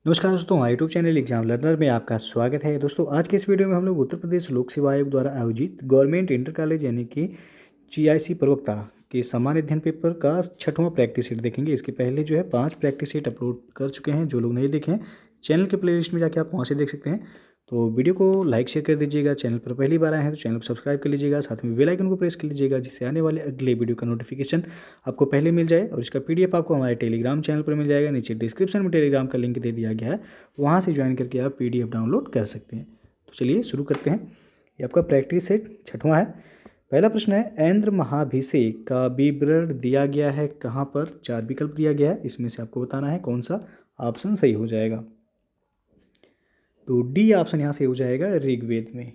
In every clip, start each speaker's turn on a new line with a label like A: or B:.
A: नमस्कार दोस्तों, YouTube channel exam learner में आपका स्वागत है। दोस्तों आज के इस वीडियो में हम लोग उत्तर प्रदेश लोक सेवा आयोग द्वारा आयोजित गवर्नमेंट इंटर कॉलेज यानी कि जीआईसी प्रवक्ता के सामान्य अध्ययन पेपर का 6वां प्रैक्टिस सेट देखेंगे। इसके पहले जो है 5 प्रैक्टिस सेट अपलोड कर चुके हैं। जो लोग नहीं देखे हैं चैनल के प्लेलिस्ट में जाके आप वहाँ से देख सकते हैं। तो वीडियो को लाइक शेयर कर दीजिएगा। चैनल पर पहली बार आए हैं तो चैनल को सब्सक्राइब कर लीजिएगा, साथ में बेल आइकन को प्रेस कर लीजिएगा जिससे आने वाले अगले वीडियो का नोटिफिकेशन आपको पहले मिल जाए। और इसका पीडीएफ आपको हमारे टेलीग्राम चैनल पर मिल जाएगा। नीचे डिस्क्रिप्शन में टेलीग्राम का लिंक दे दिया गया है, वहाँ से ज्वाइन करके आप पीडीएफ डाउनलोड कर सकते हैं। तो चलिए शुरू करते हैं। ये आपका प्रैक्टिस सेट 6वां है। पहला प्रश्न है, ऐन्द्र महाभिषेक का विवरण दिया गया है कहाँ पर? 4 विकल्प दिया गया है, इसमें से आपको बताना है कौन सा ऑप्शन सही हो जाएगा। तो डी ऑप्शन यहाँ से हो जाएगा ऋग्वेद में।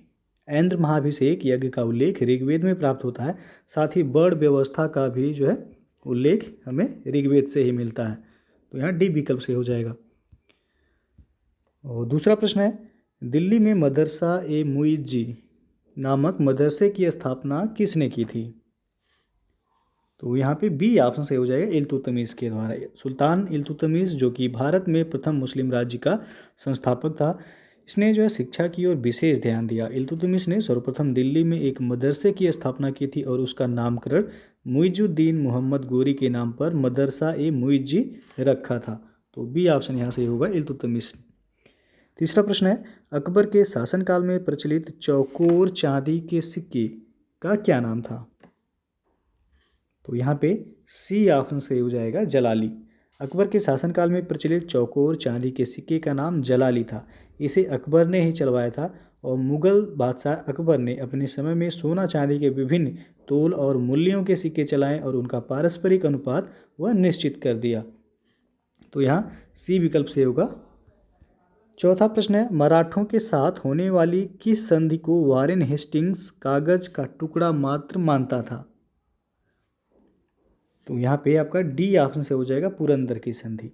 A: ऐन्द्र महाभिषेक यज्ञ का उल्लेख ऋग्वेद में प्राप्त होता है। साथ ही वर्ण व्यवस्था का भी जो है उल्लेख हमें ऋग्वेद से ही मिलता है। तो यहाँ डी विकल्प से हो जाएगा। और दूसरा प्रश्न है, दिल्ली में मदरसा ए मुइज्जी नामक मदरसे की स्थापना किसने की थी? तो यहाँ पे बी ऑप्शन से हो जाएगा इल्तुतमिश के द्वारा। सुल्तान इल्तुतमिश जो कि भारत में प्रथम मुस्लिम राज्य का संस्थापक था, इसने जो है शिक्षा की ओर विशेष ध्यान दिया। इल्तुतमिश ने सर्वप्रथम दिल्ली में एक मदरसे की स्थापना की थी और उसका नामकरण मुइजुद्दीन मोहम्मद गोरी के नाम पर मदरसा ए मुइज्जी रखा था। तो बी ऑप्शन यहाँ से होगा इल्तुतमिश। तीसरा प्रश्न है, अकबर के शासनकाल में प्रचलित चौकोर चांदी के सिक्के का क्या नाम था? तो यहाँ पे सी ऑप्शन से हो जाएगा जलाली। अकबर के शासनकाल में प्रचलित चौकोर चांदी के सिक्के का नाम जलाली था। इसे अकबर ने ही चलवाया था और मुगल बादशाह अकबर ने अपने समय में सोना चांदी के विभिन्न तोल और मूल्यों के सिक्के चलाए और उनका पारस्परिक अनुपात वह निश्चित कर दिया। तो यहाँ सी विकल्प से होगा। चौथा प्रश्न है, मराठों के साथ होने वाली किस संधि को वारेन हेस्टिंग्स कागज का टुकड़ा मात्र मानता था? तो यहाँ पे आपका डी ऑप्शन से हो जाएगा पुरंदर की संधि।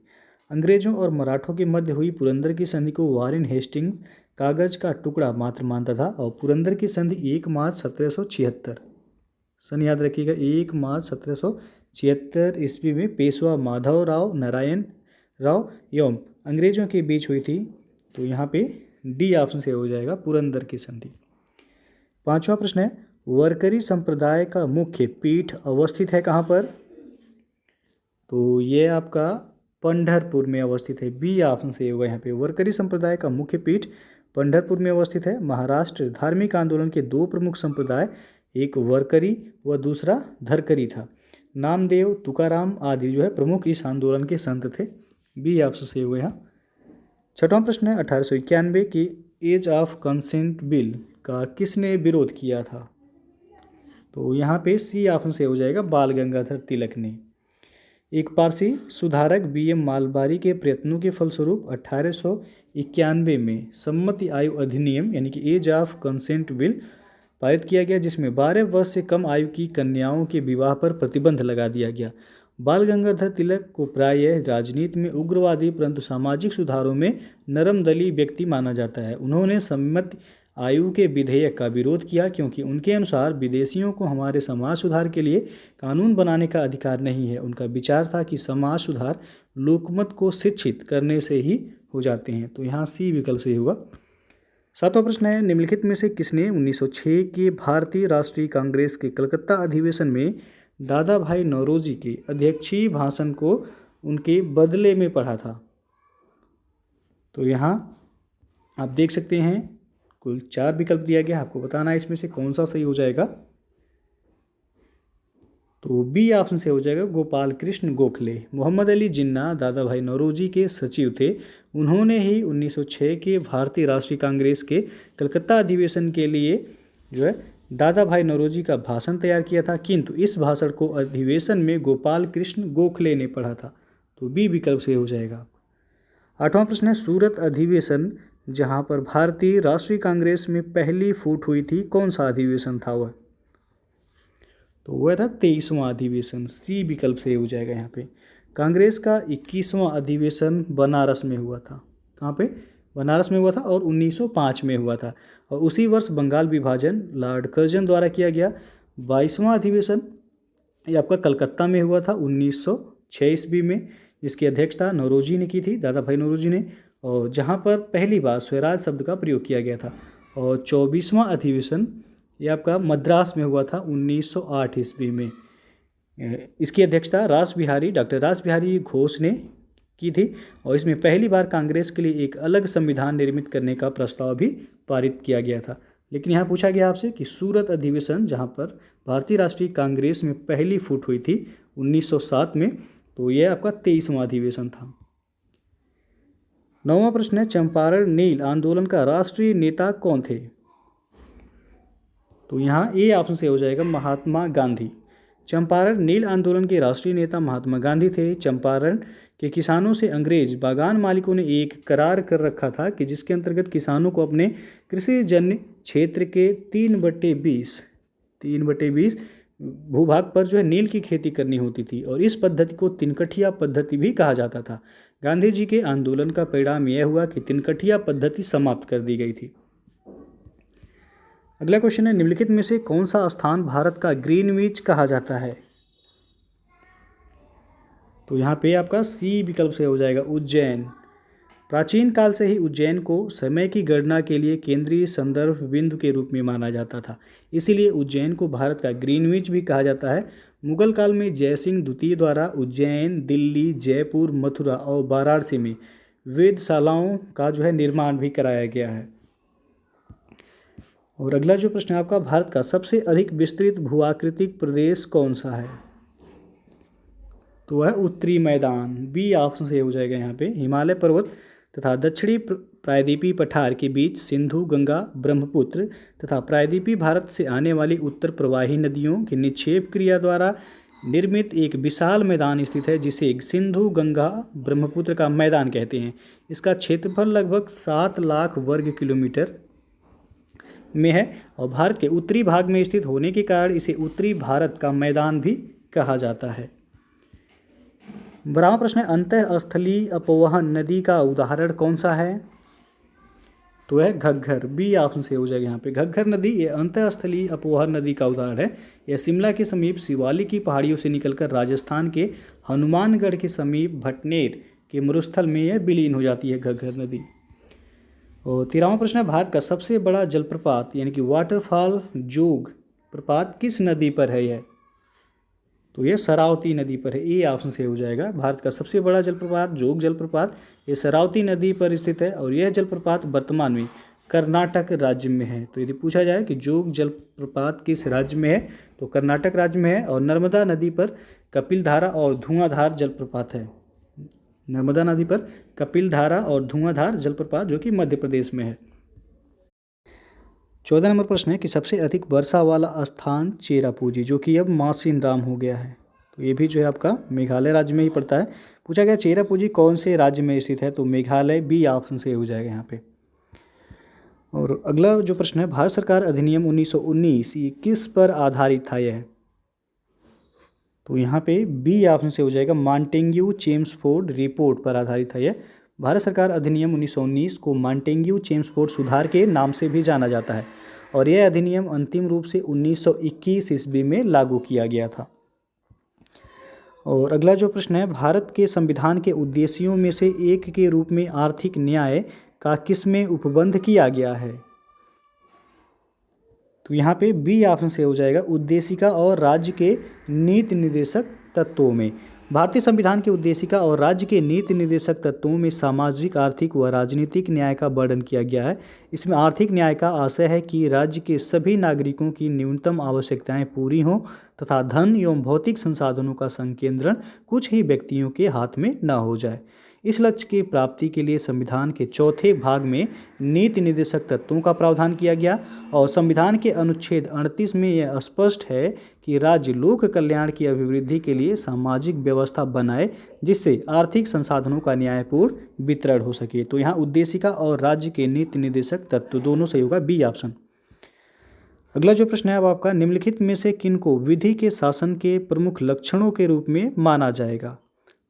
A: अंग्रेजों और मराठों के मध्य हुई पुरंदर की संधि को वारेन हेस्टिंग्स कागज का टुकड़ा मात्र मानता था। और पुरंदर की संधि 1 मार्च 1776 सन याद रखिएगा, 1 मार्च 1776 ईस्वी में पेशवा माधवराव नारायण राव एवं अंग्रेजों के बीच हुई थी। तो यहाँ पे डी ऑप्शन से हो जाएगा पुरंदर की संधि। पांचवा प्रश्न है, वरकरी संप्रदाय का मुख्य पीठ अवस्थित है कहाँ पर? तो ये आपका पंढरपुर में अवस्थित है। बी ऑप्शन से होगा यहाँ पे। वरकरी संप्रदाय का मुख्य पीठ पंढरपुर में अवस्थित है। महाराष्ट्र धार्मिक आंदोलन के 2 प्रमुख संप्रदाय, एक वरकरी व दूसरा धरकरी था। नामदेव, तुकाराम आदि जो है प्रमुख इस आंदोलन के संत थे। बी ऑप्शन से होगा यहाँ। छठवां प्रश्न है, 1891 की एज ऑफ कंसेंट बिल का किसने विरोध किया था? तो यहाँ पे सी ऑप्शन से हो जाएगा बाल गंगाधर तिलक ने। एक पारसी सुधारक बीएम मालबारी के प्रयत्नों के फलस्वरूप 1891 में सम्मति आयु अधिनियम यानी कि एज ऑफ कंसेंट बिल पारित किया गया, जिसमें 12 वर्ष से कम आयु की कन्याओं के विवाह पर प्रतिबंध लगा दिया गया। बाल गंगाधर तिलक को प्रायः राजनीति में उग्रवादी परंतु सामाजिक सुधारों में नरमदली व्यक्ति माना जाता है। उन्होंने सम्मति आयु के विधेयक का विरोध किया क्योंकि उनके अनुसार विदेशियों को हमारे समाज सुधार के लिए कानून बनाने का अधिकार नहीं है। उनका विचार था कि समाज सुधार लोकमत को शिक्षित करने से ही हो जाते हैं। तो यहाँ सी विकल्प से होगा। सातवां प्रश्न है, निम्नलिखित में से किसने 1906 के भारतीय राष्ट्रीय कांग्रेस के कलकत्ता अधिवेशन में दादा भाई नौरोजी के अध्यक्षीय भाषण को उनके बदले में पढ़ा था? तो यहाँ आप देख सकते हैं कुल 4 विकल्प दिया गया, आपको बताना है इसमें से कौन सा सही हो जाएगा। तो बी ऑप्शन से हो जाएगा गोपाल कृष्ण गोखले। मोहम्मद अली जिन्ना दादा भाई नौरोजी के सचिव थे। उन्होंने ही 1906 के भारतीय राष्ट्रीय कांग्रेस के कलकत्ता अधिवेशन के लिए जो है दादा भाई नौरोजी का भाषण तैयार किया था, किंतु इस भाषण को अधिवेशन में गोपाल कृष्ण गोखले ने पढ़ा था। तो बी विकल्प से हो जाएगा। आठवां प्रश्न है, सूरत अधिवेशन जहां पर भारतीय राष्ट्रीय कांग्रेस में पहली फूट हुई थी, कौन सा अधिवेशन था वह? तो वह था 23वां अधिवेशन। सी विकल्प से हो जाएगा यहाँ पे। कांग्रेस का 21वां अधिवेशन बनारस में हुआ था। कहाँ पे? बनारस में हुआ था और 1905 में हुआ था। और उसी वर्ष बंगाल विभाजन लॉर्ड कर्जन द्वारा किया गया। 22वां अधिवेशन ये आपका कलकत्ता में हुआ था 1906 ईस्वी में, जिसकी अध्यक्षता नौरोजी ने की थी, दादा भाई नौरोजी ने। और जहाँ पर पहली बार स्वराज शब्द का प्रयोग किया गया था। और 24वां अधिवेशन ये आपका मद्रास में हुआ था 1908 ईस्वी में। इसकी अध्यक्षता डॉक्टर रास बिहारी घोष ने की थी और इसमें पहली बार कांग्रेस के लिए एक अलग संविधान निर्मित करने का प्रस्ताव भी पारित किया गया था। लेकिन यहाँ पूछा गया आपसे कि सूरत अधिवेशन, जहाँ पर भारतीय राष्ट्रीय कांग्रेस में पहली फूट हुई थी 1907 में, तो यह आपका 23वां अधिवेशन था। 9वां प्रश्न है, चंपारण नील आंदोलन का राष्ट्रीय नेता कौन थे? तो यहाँ ए ऑप्शन से हो जाएगा महात्मा गांधी। चंपारण नील आंदोलन के राष्ट्रीय नेता महात्मा गांधी थे। चंपारण के किसानों से अंग्रेज बागान मालिकों ने एक करार कर रखा था कि जिसके अंतर्गत किसानों को अपने कृषि जन्य क्षेत्र के 3/20 भूभाग पर जो है नील की खेती करनी होती थी और इस पद्धति को तिनकठिया पद्धति भी कहा जाता था। गांधी जी के आंदोलन का परिणाम यह हुआ कि तिनकठिया पद्धति समाप्त कर दी गई थी। अगला क्वेश्चन है, निम्नलिखित में से कौन सा स्थान भारत का ग्रीनविच कहा जाता है? तो यहाँ पे आपका सी विकल्प से हो जाएगा उज्जैन। प्राचीन काल से ही उज्जैन को समय की गणना के लिए केंद्रीय संदर्भ बिंदु के रूप में माना जाता था, इसीलिए उज्जैन को भारत का ग्रीनविच भी कहा जाता है। मुगल काल में जयसिंह द्वितीय द्वारा उज्जैन, दिल्ली, जयपुर, मथुरा और वाराणसी में वेधशालाओं का जो है निर्माण भी कराया गया है। और अगला जो प्रश्न है आपका, भारत का सबसे अधिक विस्तृत भूआकृतिक प्रदेश कौन सा है? तो वह उत्तरी मैदान, बी ऑप्शन से हो जाएगा यहाँ पे। हिमालय पर्वत तथा दक्षिणी प्रायद्वीपीय पठार के बीच सिंधु, गंगा, ब्रह्मपुत्र तथा प्रायद्वीपीय भारत से आने वाली उत्तर प्रवाही नदियों की निक्षेप क्रिया द्वारा निर्मित एक विशाल मैदान स्थित है, जिसे सिंधु, गंगा, ब्रह्मपुत्र का मैदान कहते हैं। इसका क्षेत्रफल लगभग 7 लाख वर्ग किलोमीटर में है और भारत के उत्तरी भाग में स्थित होने के कारण इसे उत्तरी भारत का मैदान भी कहा जाता है। 12वां प्रश्न है, अंतःस्थलीय अपवहन नदी का उदाहरण कौन सा है? तो है घग्गर, बी ऑप्शन से हो जाएगा यहाँ पे। घग्गर नदी ये अंतःस्थलीय अपवहन नदी का उदाहरण है। यह शिमला के समीप शिवालिक की पहाड़ियों से निकलकर राजस्थान के हनुमानगढ़ के समीप भटनेर के मरुस्थल में यह विलीन हो जाती है घग्गर नदी। और 13वां प्रश्न है, भारत का सबसे बड़ा जलप्रपात यानी कि वाटरफॉल जोग प्रपात किस नदी पर है यह? तो यह शरावती नदी पर है, ए ऑप्शन से हो जाएगा। भारत का सबसे बड़ा जलप्रपात जोग जलप्रपात ये शरावती नदी पर स्थित है और यह जलप्रपात वर्तमान में कर्नाटक राज्य में है। तो यदि पूछा जाए कि जोग जलप्रपात किस राज्य में है, तो कर्नाटक राज्य में है। और नर्मदा नदी पर कपिलधारा और धुआंधार जलप्रपात है। नर्मदा नदी पर कपिलधारा और धुआंधार जलप्रपात जो कि मध्य प्रदेश में है। 14 नंबर प्रश्न है कि सबसे अधिक वर्षा वाला स्थान चेरापूंजी, जो कि अब मासिन राम हो गया है। तो ये भी जो है आपका मेघालय राज्य में ही पड़ता है। पूछा गया चेरापूंजी कौन से राज्य में स्थित है? तो मेघालय, बी ऑप्शन से हो जाएगा यहाँ पे। और अगला जो प्रश्न है, भारत सरकार अधिनियम 1919 ये किस पर आधारित था यह? तो यहाँ पे बी ऑप्शन से हो जाएगा, मॉन्टेग्यू चेम्सफोर्ड रिपोर्ट पर आधारित है यह। भारत सरकार अधिनियम 1919 को मॉन्टेग्यू चेम्सफोर्ड सुधार के नाम से भी जाना जाता है और यह अधिनियम अंतिम रूप से 1921 ईस्वी में लागू किया गया था। और अगला जो प्रश्न है, भारत के संविधान के उद्देश्यों में से एक के रूप में आर्थिक न्याय का किसमें उपबंध किया गया है? तो यहाँ पे बी ऑप्शन से हो जाएगा, उद्देशिका और राज्य के नीति निर्देशक तत्वों में। भारतीय संविधान के उद्देशिका और राज्य के नीति निर्देशक तत्वों में सामाजिक, आर्थिक व राजनीतिक न्याय का वर्णन किया गया है। इसमें आर्थिक न्याय का आशय है कि राज्य के सभी नागरिकों की न्यूनतम आवश्यकताएं पूरी हों तथा धन एवं भौतिक संसाधनों का संकेंद्रण कुछ ही व्यक्तियों के हाथ में न हो जाए। इस लक्ष्य की प्राप्ति के लिए संविधान के चौथे भाग में नीति निर्देशक तत्वों का प्रावधान किया गया और संविधान के अनुच्छेद 38 में यह स्पष्ट है कि राज्य लोक कल्याण की अभिवृद्धि के लिए सामाजिक व्यवस्था बनाए जिससे आर्थिक संसाधनों का न्यायपूर्ण वितरण हो सके। तो यहाँ उद्देशिका और राज्य के नीति निर्देशक तत्व दोनों सही होगा, बी ऑप्शन। अगला जो प्रश्न है अब आपका, निम्नलिखित में से किनको विधि के शासन के प्रमुख लक्षणों के रूप में माना जाएगा?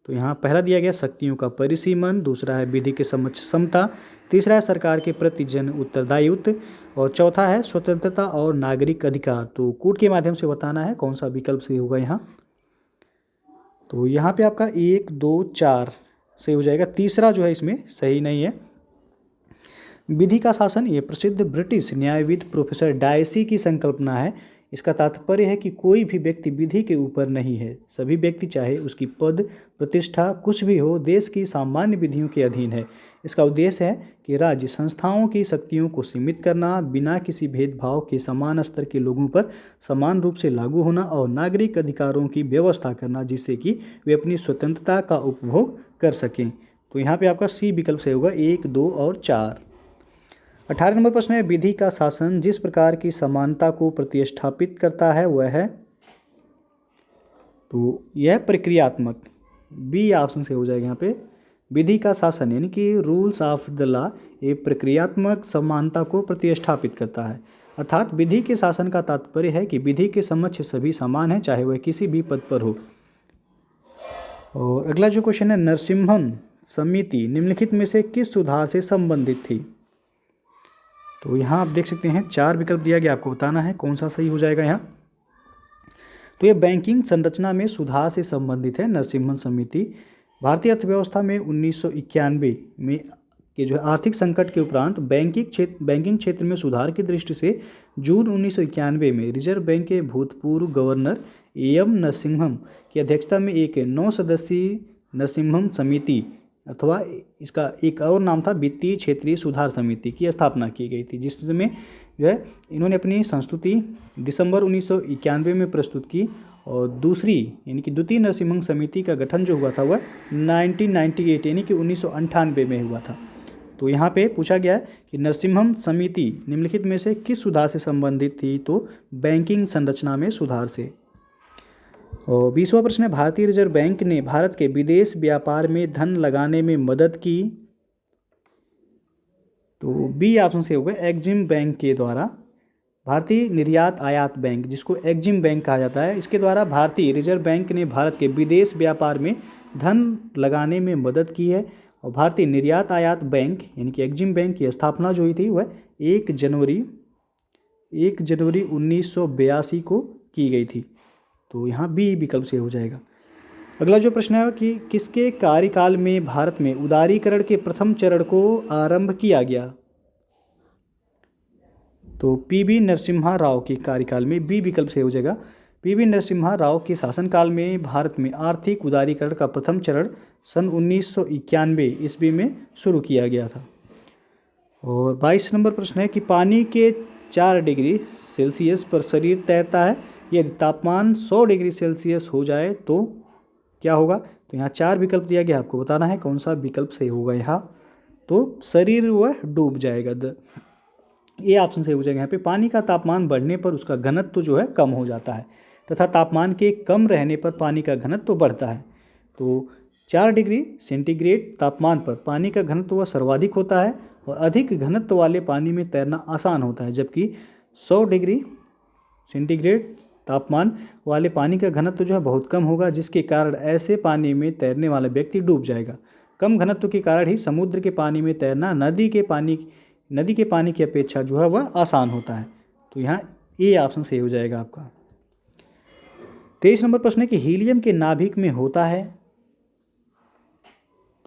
A: तो यहाँ पहला दिया गया शक्तियों का परिसीमन, दूसरा है विधि के समक्ष समता, तीसरा है सरकार के प्रति जन उत्तरदायित्व और चौथा है स्वतंत्रता और नागरिक अधिकार। तो कूट के माध्यम से बताना है कौन सा विकल्प सही होगा यहाँ। तो यहाँ पे आपका 1, 2, 4 सही हो जाएगा। तीसरा जो है इसमें सही नहीं है। विधि का शासन ये प्रसिद्ध ब्रिटिश न्यायविद प्रोफेसर डायसी की संकल्पना है। इसका तात्पर्य है कि कोई भी व्यक्ति विधि के ऊपर नहीं है। सभी व्यक्ति चाहे उसकी पद प्रतिष्ठा कुछ भी हो देश की सामान्य विधियों के अधीन है। इसका उद्देश्य है कि राज्य संस्थाओं की शक्तियों को सीमित करना, बिना किसी भेदभाव के समान स्तर के लोगों पर समान रूप से लागू होना और नागरिक अधिकारों की व्यवस्था करना जिससे कि वे अपनी स्वतंत्रता का उपभोग कर सकें। तो यहाँ पे आपका सी विकल्प सही होगा, 1, 2 और 4। 18 नंबर प्रश्न है, विधि का शासन जिस प्रकार की समानता को प्रतिस्थापित करता है वह है, तो यह प्रक्रियात्मक, बी ऑप्शन से हो जाएगा यहाँ पे। विधि का शासन यानी कि रूल्स ऑफ द लॉ ये प्रक्रियात्मक समानता को प्रतिस्थापित करता है। अर्थात विधि के शासन का तात्पर्य है कि विधि के समक्ष सभी समान हैं चाहे वह किसी भी पद पर हो। और अगला जो क्वेश्चन है, नरसिम्हन समिति निम्नलिखित में से किस सुधार से संबंधित थी। तो यहाँ आप देख सकते हैं 4 विकल्प दिया गया, आपको बताना है कौन सा सही हो जाएगा यहाँ। तो ये बैंकिंग संरचना में सुधार से संबंधित है। नरसिम्हन समिति भारतीय अर्थव्यवस्था में 1991 में के जो आर्थिक संकट के उपरांत बैंकिंग क्षेत्र में सुधार की दृष्टि से जून 1991 में रिजर्व बैंक के भूतपूर्व गवर्नर एम नरसिम्हम की अध्यक्षता में एक 9 सदस्यीय नरसिम्हम समिति अथवा इसका एक और नाम था वित्तीय क्षेत्रीय सुधार समिति की स्थापना की गई थी, जिसमें जो है इन्होंने अपनी संस्तुति दिसंबर 1991 में प्रस्तुत की। और दूसरी यानी कि द्वितीय नरसिम्हम समिति का गठन जो हुआ था वह 1998 यानी कि 1998 में हुआ था। तो यहाँ पे पूछा गया है कि नरसिम्हम समिति निम्नलिखित में से किस सुधार से संबंधित थी, तो बैंकिंग संरचना में सुधार से। और 20वां प्रश्न है, भारतीय रिजर्व बैंक ने भारत के विदेश व्यापार में धन लगाने में मदद की। तो बी ऑप्शन से होगा, एग्जिम बैंक के द्वारा। भारतीय निर्यात आयात बैंक जिसको एग्जिम बैंक कहा जाता है, इसके द्वारा भारतीय रिजर्व बैंक ने भारत के विदेश व्यापार में धन लगाने में मदद की है। और भारतीय निर्यात आयात बैंक यानी कि एग्जिम बैंक की स्थापना जो हुई थी वह 1 जनवरी 1982 को की गई थी। तो यहाँ बी विकल्प से हो जाएगा। अगला जो प्रश्न है कि किसके कार्यकाल में भारत में उदारीकरण के प्रथम चरण को आरंभ किया गया। तो पीवी नरसिम्हा राव के कार्यकाल में, बी विकल्प से हो जाएगा। पीवी नरसिम्हा राव के शासनकाल में भारत में आर्थिक उदारीकरण का प्रथम चरण सन 1991 ईस्वी में शुरू किया गया था। और 22 नंबर प्रश्न है कि पानी के 4 डिग्री सेल्सियस पर शरीर तैरता है, यदि तापमान 100 डिग्री सेल्सियस हो जाए तो क्या होगा। तो यहाँ 4 विकल्प दिया गया, आपको बताना है कौन सा विकल्प सही होगा यहाँ। तो शरीर वह डूब जाएगा, ये ऑप्शन सही हो जाएगा। यहाँ पे पानी का तापमान बढ़ने पर उसका घनत्व जो है कम हो जाता है तथा तापमान के कम रहने पर पानी का घनत्व बढ़ता है। तो 4 डिग्री सेंटीग्रेड तापमान पर पानी का घनत्व वह सर्वाधिक होता है और अधिक घनत्व वाले पानी में तैरना आसान होता है, जबकि 100 डिग्री सेंटीग्रेड तापमान वाले पानी का घनत्व जो है बहुत कम होगा, जिसके कारण ऐसे पानी में तैरने वाला व्यक्ति डूब जाएगा। कम घनत्व के कारण ही समुद्र के पानी में तैरना नदी के पानी की अपेक्षा जो है वह आसान होता है। तो यहाँ ए ऑप्शन सही हो जाएगा आपका। 23 नंबर प्रश्न है कि हीलियम के नाभिक में होता है।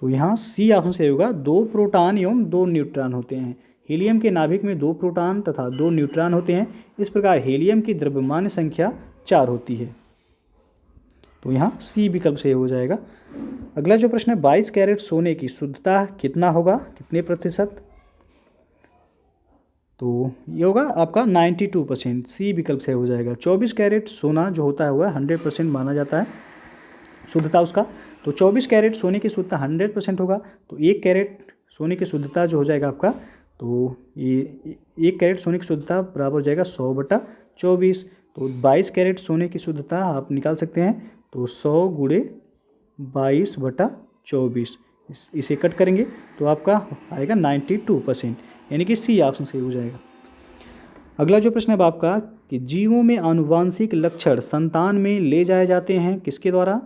A: तो यहाँ सी ऑप्शन सही होगा, 2 प्रोटॉन एवं 2 न्यूट्रॉन होते हैं। हीलियम के नाभिक में 2 प्रोटॉन तथा 2 न्यूट्रॉन होते हैं। इस प्रकार हीलियम की द्रव्यमान संख्या 4 होती है। तो यहाँ सी विकल्प सही हो जाएगा। अगला जो प्रश्न है, 22 कैरेट सोने की शुद्धता कितना होगा, कितने प्रतिशत। तो ये होगा आपका 92%, सी विकल्प से हो जाएगा। 24 कैरेट सोना जो होता है वह 100% माना जाता है शुद्धता उसका। तो 24 कैरेट सोने की शुद्धता 100% होगा। तो 1 कैरेट सोने की शुद्धता जो हो जाएगा आपका, तो ये 1 कैरेट सोने की शुद्धता बराबर हो जाएगा 100/24। तो 22 कैरेट सोने की शुद्धता आप निकाल सकते हैं, तो 100 गुणे 22/24 इसे कट करेंगे तो आपका आएगा 92%, यानी कि सी ऑप्शन सही हो जाएगा। अगला जो प्रश्न है आपका कि जीवों में आनुवांशिक लक्षण संतान में ले जाए जाते हैं किसके द्वारा।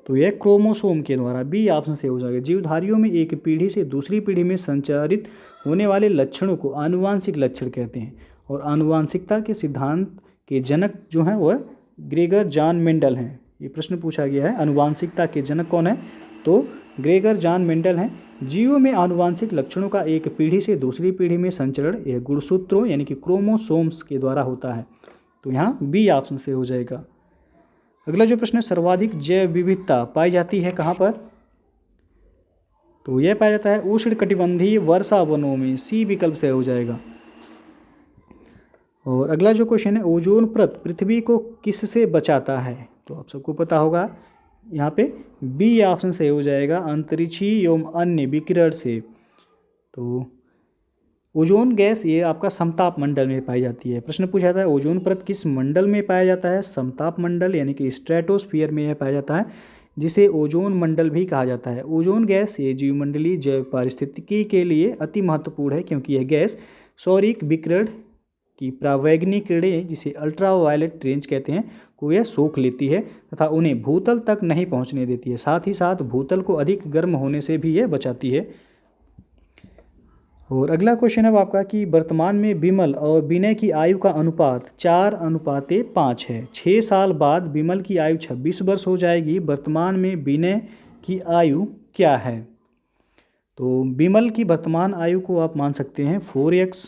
A: तो यह क्रोमोसोम के द्वारा, बी ऑप्शन से हो जाएगा। जीवधारियों में एक पीढ़ी से दूसरी पीढ़ी में संचारित होने वाले लक्षणों को आनुवांशिक लक्षण कहते हैं। और आनुवांशिकता के सिद्धांत के जनक जो हैं वह ग्रेगर जॉन मेंडल हैं। ये प्रश्न पूछा गया है, आनुवांशिकता के जनक कौन है, तो ग्रेगर जॉन मेंडल हैं। जीवों में आनुवांशिक लक्षणों का एक पीढ़ी से दूसरी पीढ़ी में संचरण यह गुणसूत्रों यानी कि क्रोमोसोम्स के द्वारा होता है। तो यहाँ बी ऑप्शन से हो जाएगा। अगला जो प्रश्न है, सर्वाधिक जैव विविधता पाई जाती है कहाँ पर? तो यह पाया जाता है उष्णकटिबंधीय वर्षा वनों में, सी विकल्प से हो जाएगा। और अगला जो क्वेश्चन है, ओजोन परत पृथ्वी को किससे बचाता है? तो आप सबको पता होगा, यहाँ पे बी ऑप्शन से हो जाएगा, अंतरिक्षीय एवं अन्य विकिरण से। तो ओजोन गैस ये आपका समताप मंडल में पाई जाती है। प्रश्न पूछा था ओजोन परत किस मंडल में पाया जाता है? समताप मंडल यानी कि स्ट्रेटोस्फीयर में यह पाया जाता है, जिसे ओजोन मंडल भी कहा जाता है। ओजोन गैस ये जीवमंडलीय जैव पारिस्थितिकी के लिए अति महत्वपूर्ण है, क्योंकि यह गैस सौरिक विकिरण की परावैंगनी किरणें, जिसे अल्ट्रावायलेट रेंज कहते हैं, को यह सोख लेती है तथा उन्हें भूतल तक नहीं पहुंचने देती है। साथ ही साथ भूतल को अधिक गर्म होने से भी यह बचाती है। और अगला क्वेश्चन है आपका कि वर्तमान में विमल और विनय की आयु का अनुपात 4:5 है। 6 साल बाद विमल की आयु 26 वर्ष हो जाएगी। वर्तमान में विनय की आयु क्या है? तो विमल की वर्तमान आयु को आप मान सकते हैं 4x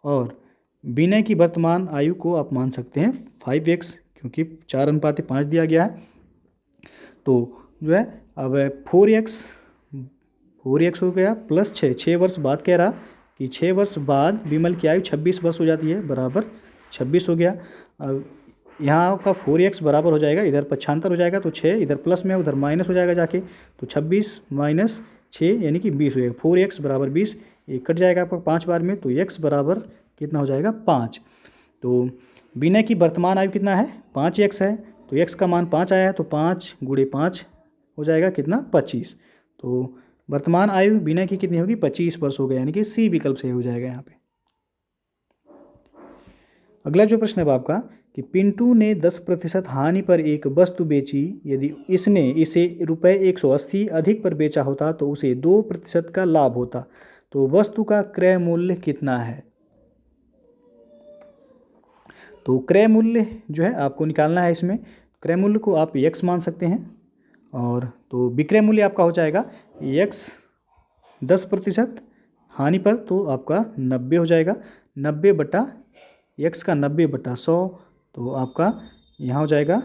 A: और विनय की वर्तमान आयु को आप मान सकते हैं 5x, क्योंकि 4:5 दिया गया है। तो जो है अब 4x हो गया प्लस 6 वर्ष बाद कह रहा कि 6 वर्ष बाद विमल की आयु 26 वर्ष हो जाती है, बराबर 26 हो गया। अब यहाँ का 4x बराबर हो जाएगा, इधर पक्षांतर हो जाएगा तो 6, इधर प्लस में उधर माइनस हो जाएगा जाके, तो 26 माइनस 6 यानी कि 20 हो जाएगा। 4x बराबर 20, ये कट जाएगा आपका 5 बार में, तो x बराबर कितना हो जाएगा 5। तो विनय की वर्तमान आयु कितना है? 5x है, तो x का मान 5 आया है, तो 5 × 5 हो जाएगा कितना? 25। तो वर्तमान आयु विनय की कितनी होगी? 25 वर्ष हो गया, यानी कि सी विकल्प से हो जाएगा यहाँ पे। अगला जो प्रश्न है आपका कि पिंटू ने 10% हानि पर एक वस्तु बेची, यदि इसने इसे ₹180 अधिक पर बेचा होता तो उसे 2% का लाभ होता, तो वस्तु का क्रय मूल्य कितना है? तो क्रय मूल्य जो है आपको निकालना है। इसमें क्रय मूल्य को आप x मान सकते हैं, और तो विक्रय मूल्य आपका हो जाएगा x 10% हानि पर, तो आपका 90 हो जाएगा। 90 बटा x का 90 बटा 100, तो आपका यहाँ हो जाएगा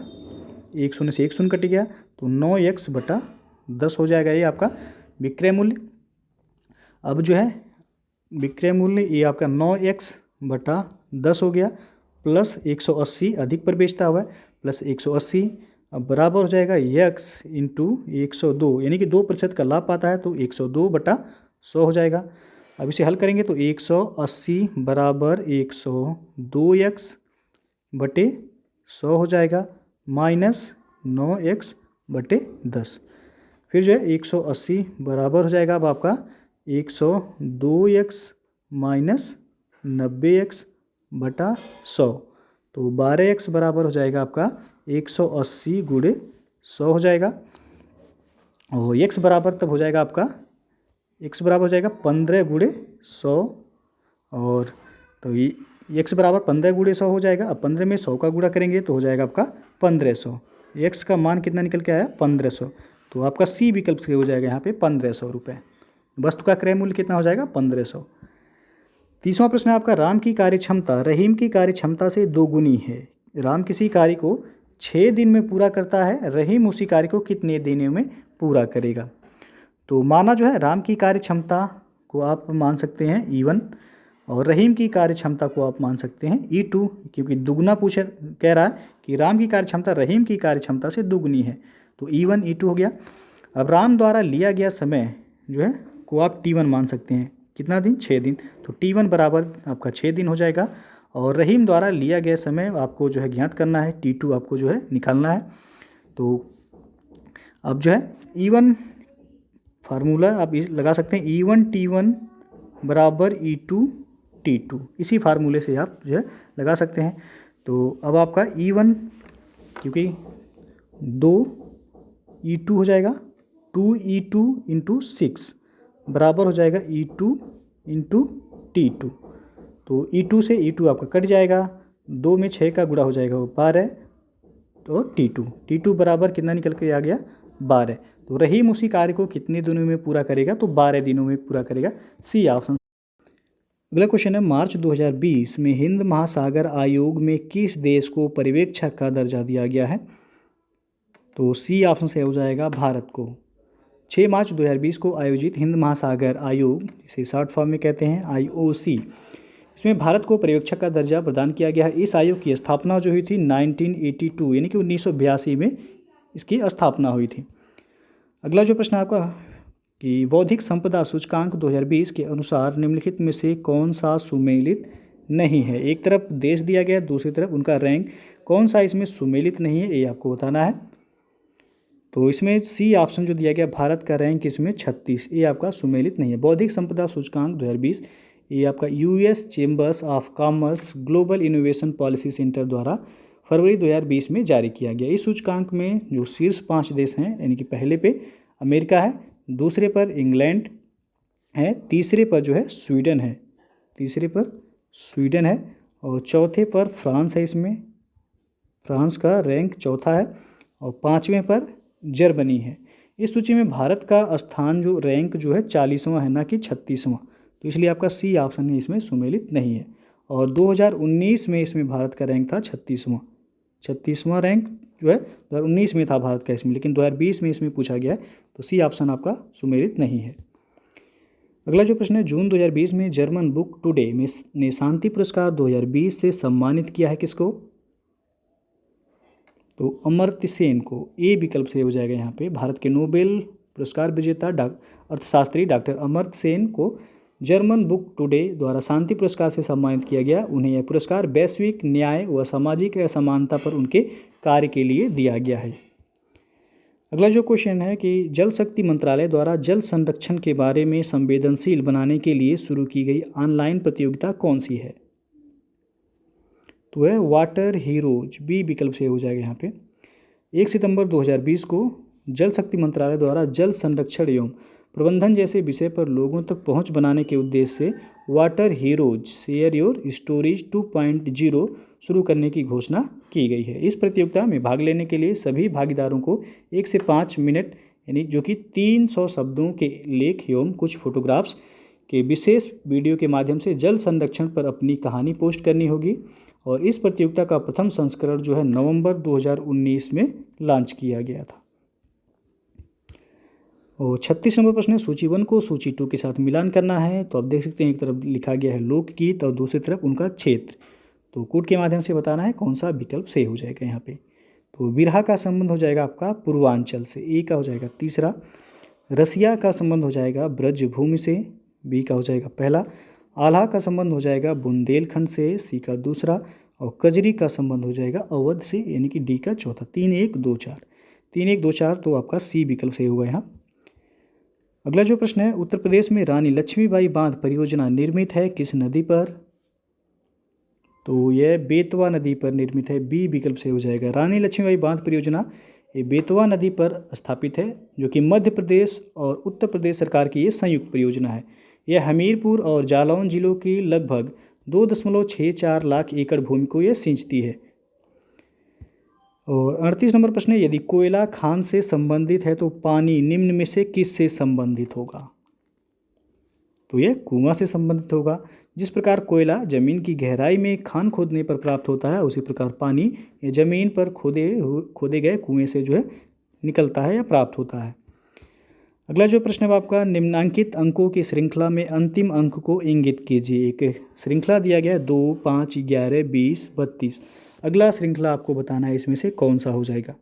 A: 1 शून्य से 1 शून्य कट गया, तो 9x बटा 10 हो जाएगा ये आपका विक्रय मूल्य। अब जो है विक्रय मूल्य ये आपका 9x बटा 10 हो गया, प्लस 180 अधिक पर बेचता हुआ है, प्लस 180, अब बराबर हो जाएगा x इंटू 102, यानी कि 2% का लाभ पाता है, तो 102 बटा 100 हो जाएगा। अब इसे हल करेंगे तो 180 बराबर 102x बटे 100 हो जाएगा, माइनस 9x बटे 10। फिर जो है 180 बराबर हो जाएगा अब आपका 102x माइनस 90x बटा 100, तो 12x बराबर हो जाएगा आपका 180 × 100 हो जाएगा। और x बराबर तब हो जाएगा आपका, x बराबर हो जाएगा 15 × 100, और तो ये x बराबर 15 × 100 हो जाएगा। अब 15 में 100 का गुणा करेंगे तो हो जाएगा आपका 1500। x का मान कितना निकल के आया? 1500, तो आपका सी विकल्प से हो जाएगा यहाँ पे 1500 रुपये। वस्तु का क्रय मूल्य कितना हो जाएगा? 1500। तीसवां प्रश्न है आपका, राम की कार्यक्षमता रहीम की कार्यक्षमता से दोगुनी है। राम किसी कार्य को 6 दिन में पूरा करता है, रहीम उसी कार्य को कितने दिनों में पूरा करेगा? तो माना जो है राम की कार्यक्षमता को आप मान सकते हैं E1 और रहीम की कार्यक्षमता को आप मान सकते हैं E2, क्योंकि दुगना कह रहा है कि राम की कार्यक्षमता रहीम की कार्यक्षमता से दुगनी है, तो E1 E2 हो गया। अब राम द्वारा लिया गया समय जो है को आप T1 मान सकते हैं, कितना दिन? 6 दिन, तो T1 बराबर आपका 6 दिन हो जाएगा। और रहीम द्वारा लिया गया समय आपको जो है ज्ञात करना है, T2 आपको जो है निकालना है। तो अब जो है E1 फार्मूला आप लगा सकते हैं, E1 T1 बराबर E2 T2, इसी फार्मूले से आप जो है लगा सकते हैं। तो अब आपका E1 क्योंकि 2 E2 हो जाएगा, 2E2 इंटू 6 बराबर हो जाएगा E2 इंटू T2, तो E2 से E2 आपका कट जाएगा, 2 में 6 का गुणा हो जाएगा वो 12, तो T2 बराबर कितना निकल के आ गया? 12। तो रहीम उसी कार्य को कितने दिनों में पूरा करेगा? तो 12 दिनों में पूरा करेगा, सी ऑप्शन। अगला क्वेश्चन है, मार्च 2020 में हिंद महासागर आयोग में किस देश को पर्यवेक्षक का दर्जा दिया गया है? तो सी ऑप्शन से हो जाएगा भारत को। 6 मार्च 2020 को आयोजित हिंद महासागर आयोग, इसे शॉर्ट फॉर्म में कहते हैं IOC, इसमें भारत को पर्यवेक्षक का दर्जा प्रदान किया गया है। इस आयोग की स्थापना जो हुई थी 1982 यानी कि 1982 में इसकी स्थापना हुई थी। अगला जो प्रश्न आपका कि बौद्धिक संपदा सूचकांक 2020 के अनुसार निम्नलिखित में से कौन सा सुमेलित नहीं है? एक तरफ देश दिया गया, दूसरी तरफ उनका रैंक, कौन सा इसमें सुमेलित नहीं है ये आपको बताना है। तो इसमें सी ऑप्शन जो दिया गया, भारत का रैंक इसमें 36, ये आपका सुमेलित नहीं है। बौद्धिक संपदा सूचकांक 2020 ये आपका US chambers of commerce global innovation policy centre द्वारा फरवरी 2020 में जारी किया गया। इस सूचकांक में जो शीर्ष 5 देश हैं, यानी कि पहले पे अमेरिका है, दूसरे पर इंग्लैंड है, तीसरे पर जो है स्वीडन है, तीसरे पर स्वीडन है, और चौथे पर फ्रांस है। इसमें फ्रांस का रैंक चौथा है, और 5वें पर जर्मनी है। इस सूची में भारत का स्थान जो रैंक जो है 40वां है, ना कि 36वां। तो इसलिए आपका सी ऑप्शन है इसमें सुमेलित नहीं है। और 2019 में इसमें भारत का रैंक था 36वां रैंक जो है 2019 में था भारत का इसमें, लेकिन 2020 में इसमें पूछा गया है, तो सी ऑप्शन आपका सुमेलित नहीं है। अगला जो प्रश्न है, जून 2020 में जर्मन बुक टुडे में ने शांति पुरस्कार 2020 से सम्मानित किया है किसको? तो अमर्त्य सेन को, ए विकल्प से हो जाएगा यहाँ पे। भारत के नोबेल पुरस्कार विजेता अर्थशास्त्री डॉक्टर अमर्त्य सेन को जर्मन बुक टुडे द्वारा शांति पुरस्कार से सम्मानित किया गया। उन्हें यह पुरस्कार वैश्विक न्याय व सामाजिक असमानता पर उनके कार्य के लिए दिया गया है। अगला जो क्वेश्चन है कि जल शक्ति मंत्रालय द्वारा जल संरक्षण के बारे में संवेदनशील बनाने के लिए शुरू की गई ऑनलाइन प्रतियोगिता कौन सी है? तो है वाटर हीरोज, बी विकल्प से हो जाएगा यहाँ पे। 1 सितंबर 2020 को जल शक्ति मंत्रालय द्वारा जल संरक्षण एवं प्रबंधन जैसे विषय पर लोगों तक पहुंच बनाने के उद्देश्य से water heroes share your stories 2.0 शुरू करने की घोषणा की गई है। इस प्रतियोगिता में भाग लेने के लिए सभी भागीदारों को 1 से 5 मिनट यानी जो कि 300 शब्दों के लेख एवं कुछ फोटोग्राफ्स के विशेष वीडियो के माध्यम से जल संरक्षण पर अपनी कहानी पोस्ट करनी होगी। और इस प्रतियोगिता का प्रथम संस्करण जो है नवंबर 2019 में लॉन्च किया गया था। और 36 नंबर प्रश्न है, सूची 1 को सूची 2 के साथ मिलान करना है। तो आप देख सकते हैं एक तरफ लिखा गया है लोकगीत और दूसरी तरफ उनका क्षेत्र। तो कोड के माध्यम से बताना है कौन सा विकल्प सही हो जाएगा यहाँ पे। तो बिरहा का संबंध हो जाएगा आपका पूर्वांचल से, ए का हो जाएगा तीसरा। रसिया का संबंध हो जाएगा ब्रजभूमि से, बी का हो जाएगा पहला। आल्हा का संबंध हो जाएगा बुंदेलखंड से, सी का दूसरा। और कजरी का संबंध हो जाएगा अवध से, यानी कि डी का चौथा। 3 1 2 4, 3 1 2 4, तो आपका सी विकल्प सही होगा यहाँ। अगला जो प्रश्न है, उत्तर प्रदेश में रानी लक्ष्मीबाई बांध परियोजना निर्मित है किस नदी पर? तो यह बेतवा नदी पर निर्मित है, बी विकल्प से हो जाएगा। रानी लक्ष्मीबाई बांध परियोजना ये बेतवा नदी पर स्थापित है, जो कि मध्य प्रदेश और उत्तर प्रदेश सरकार की ये संयुक्त परियोजना है। यह हमीरपुर और जालौन जिलों की लगभग 2.64 लाख एकड़ भूमि को यह सिंचती है। और 38 नंबर प्रश्न है, यदि कोयला खान से संबंधित है तो पानी निम्न में से किस से संबंधित होगा? तो यह कुआं से संबंधित होगा। जिस प्रकार कोयला जमीन की गहराई में खान खोदने पर प्राप्त होता है, उसी प्रकार पानी ये जमीन पर खोदे गए कुएं से जो है निकलता है या प्राप्त होता है। अगला जो प्रश्न है आपका, निम्नांकित अंकों की श्रृंखला में अंतिम अंक को इंगित कीजिए। एक श्रृंखला दिया गया है 2 5 11 20 32। अगला श्रृंखला आपको बताना है इसमें से कौन सा हो जाएगा।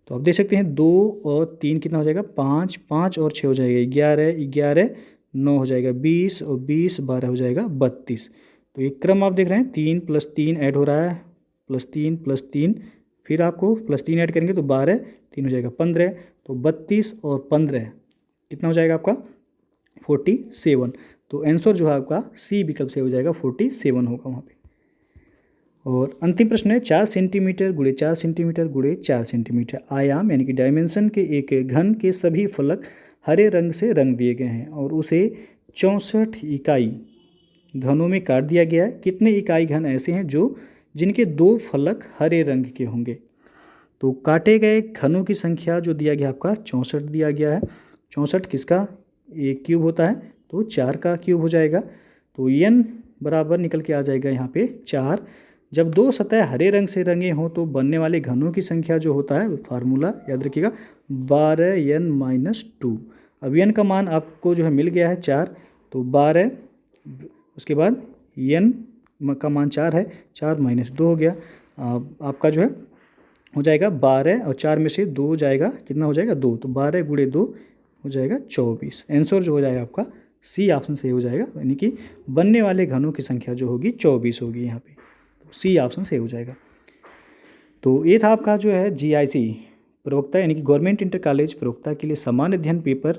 A: तो आप देख सकते हैं 2 और 3 कितना हो जाएगा 5, 5 और 6 हो जाएगा 11, 11 9 हो जाएगा 20 और 20 12 हो जाएगा 32। तो ये क्रम आप देख रहे हैं 3 + 3 ऐड हो रहा है, +3 +3, फिर आपको +3 ऐड करेंगे तो 12, 3 हो जाएगा 15, तो 32 और 15 कितना हो जाएगा आपका 47। तो आंसर जो है आपका सी विकल्प से हो जाएगा 47 होगा वहाँ पे। और अंतिम प्रश्न है, 4 सेंटीमीटर गुणे 4 सेंटीमीटर गुणे 4 सेंटीमीटर आयाम यानी कि डायमेंशन के एक घन के सभी फलक हरे रंग से रंग दिए गए हैं और उसे 64 इकाई घनों में काट दिया गया है। कितने इकाई घन ऐसे हैं जो जिनके 2 फलक हरे रंग के होंगे? तो काटे गए घनों की संख्या जो दिया गया आपका 64 दिया गया है। 64 किसका एक क्यूब होता है, तो 4 का क्यूब हो जाएगा। तो n बराबर निकल के आ जाएगा यहाँ पे 4। जब दो सतह हरे रंग से रंगे हों तो बनने वाले घनों की संख्या जो होता है, फार्मूला याद रखिएगा 12n-2। अब n का मान आपको जो है मिल गया है 4, तो 12, उसके बाद n का मान 4 है, 4 - 2 हो गया। आपका जो है हो जाएगा 12 और 4 में से 2 जाएगा, कितना हो जाएगा 2, तो 12 × 2 हो जाएगा 24। आंसर जो हो जाएगा आपका सी ऑप्शन सही हो जाएगा, यानी कि बनने वाले घनों की संख्या जो होगी 24 होगी यहाँ पे, तो सी ऑप्शन सही हो जाएगा। तो ये था आपका जो है GIC प्रवक्ता यानी कि गवर्नमेंट इंटर कॉलेज प्रवक्ता के लिए सामान्य अध्ययन पेपर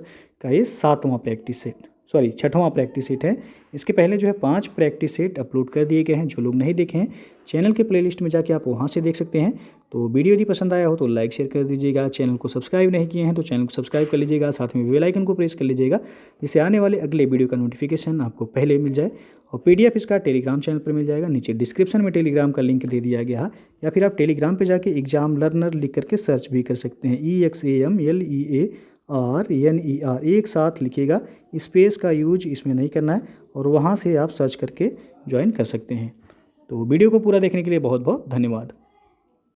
A: का ये 7वां प्रैक्टिस सेट, सॉरी 6वां प्रैक्टिस सेट है। इसके पहले जो है 5 प्रैक्टिस सेट अपलोड कर दिए गए हैं। जो लोग नहीं देखे हैं चैनल के प्लेलिस्ट में जाके आप वहां से देख सकते हैं। तो वीडियो यदि पसंद आया हो तो लाइक शेयर कर दीजिएगा। चैनल को सब्सक्राइब नहीं किए हैं तो चैनल को सब्सक्राइब कर लीजिएगा, साथ में बेल आइकन को प्रेस कर लीजिएगा, जिससे आने वाले अगले वीडियो का नोटिफिकेशन आपको पहले मिल जाए। और PDF इसका टेलीग्राम चैनल पर मिल जाएगा, नीचे डिस्क्रिप्शन में टेलीग्राम का लिंक दे दिया गया है, या फिर आप टेलीग्राम पे जाके एग्जाम लर्नर लिख करके सर्च भी कर सकते हैं। EXAMLEARNER एक साथ लिखिएगा, स्पेस का यूज इसमें नहीं करना है, और वहाँ से आप सर्च करके ज्वाइन कर सकते हैं। तो वीडियो को पूरा देखने के लिए बहुत बहुत धन्यवाद।